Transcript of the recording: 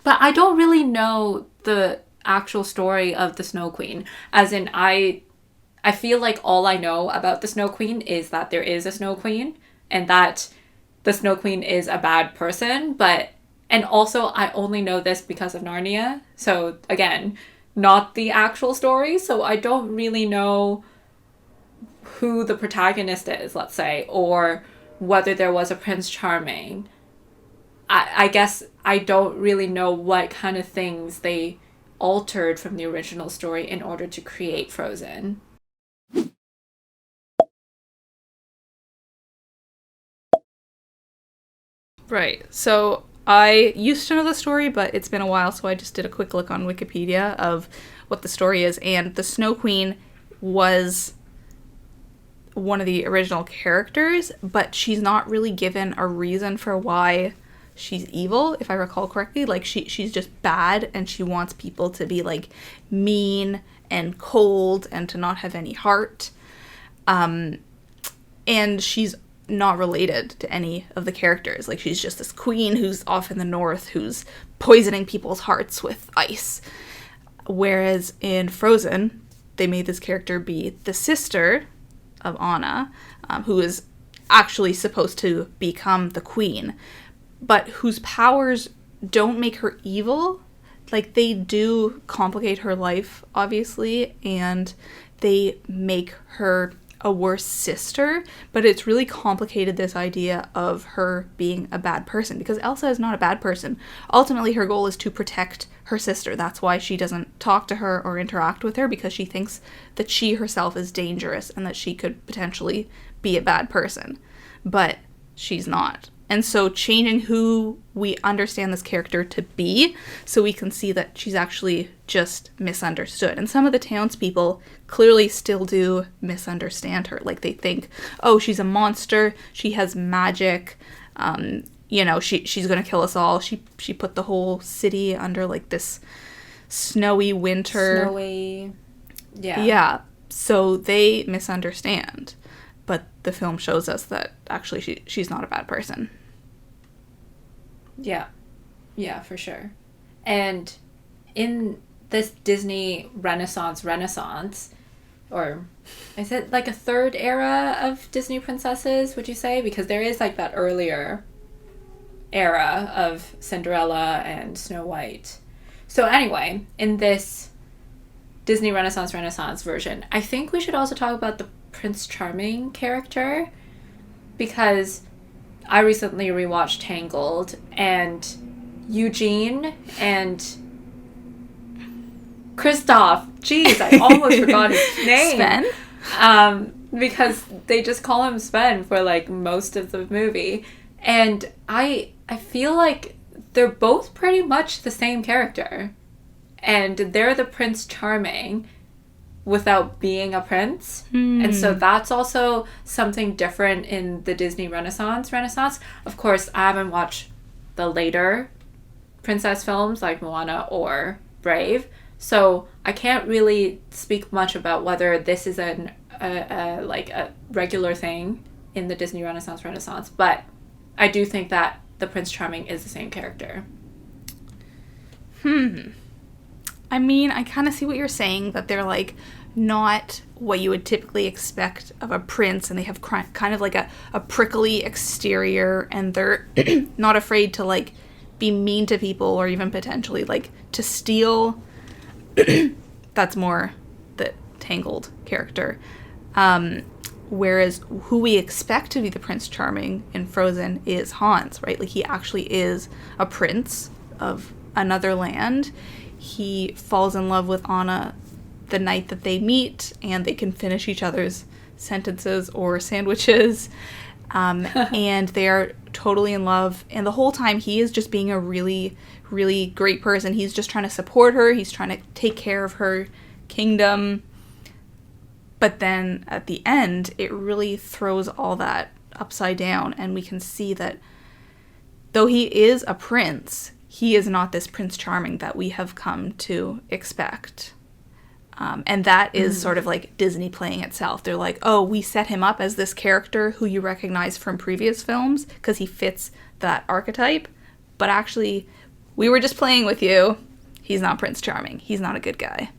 But I don't really know the actual story of the Snow Queen. As in, I feel like all I know about the Snow Queen is that there is a Snow Queen and that the Snow Queen is a bad person, but and also I only know this because of Narnia. So again, not the actual story, so I don't really know who the protagonist is, let's say, or whether there was a Prince Charming. I guess I don't really know what kind of things they altered from the original story in order to create Frozen. Right. So I used to know the story, but it's been a while, so I just did a quick look on Wikipedia of what the story is. And the Snow Queen was one of the original characters, but she's not really given a reason for why she's evil, if I recall correctly. Like, she's just bad, and she wants people to be, like, mean and cold and to not have any heart. And she's not related to any of the characters. Like, she's just this queen who's off in the north who's poisoning people's hearts with ice. Whereas in Frozen, they made this character be the sister of Anna, who is actually supposed to become the queen, but whose powers don't make her evil. Like, they do complicate her life, obviously, and they make her a worse sister, but it's really complicated, this idea of her being a bad person, because Elsa is not a bad person. Ultimately, her goal is to protect her sister. That's why she doesn't talk to her or interact with her, because she thinks that she herself is dangerous and that she could potentially be a bad person. But she's not. And so changing who we understand this character to be, so we can see that she's actually just misunderstood. And some of the townspeople clearly still do misunderstand her. Like, they think, oh, she's a monster, she has magic, she's gonna kill us all. She put the whole city under, like, this snowy winter. Yeah. Yeah. So they misunderstand. But the film shows us that actually she's not a bad person. Yeah. Yeah, for sure. And in this Disney Renaissance, or is it like a third era of Disney princesses, would you say? Because there is like that earlier era of Cinderella and Snow White. So anyway, in this Disney Renaissance version, I think we should also talk about the Prince Charming character, because I recently rewatched Tangled, and Eugene and Kristoff, jeez, I almost forgot his name. Sven? Because they just call him Sven for like most of the movie, and I feel like they're both pretty much the same character, and they're the Prince Charming without being a prince. And so that's also something different in the Disney Renaissance. Of course, I haven't watched the later princess films like Moana or Brave, so I can't really speak much about whether this is a regular thing in the Disney Renaissance, but I do think that the Prince Charming is the same character. I mean, I kind of see what you're saying, that they're, like, not what you would typically expect of a prince, and they have kind of, like, a prickly exterior, and they're not afraid to, like, be mean to people or even potentially, like, to steal. That's more the Tangled character. Whereas who we expect to be the Prince Charming in Frozen is Hans, right? Like, he actually is a prince of another land. He falls in love with Anna the night that they meet, and they can finish each other's sentences or sandwiches. And they are totally in love. And the whole time he is just being a really, really great person. He's just trying to support her. He's trying to take care of her kingdom. But then at the end, it really throws all that upside down. And we can see that though he is a prince, he is not this Prince Charming that we have come to expect. And that is sort of like Disney playing itself. They're like, oh, we set him up as this character who you recognize from previous films because he fits that archetype. But actually, We were just playing with you. He's not Prince Charming. He's not a good guy.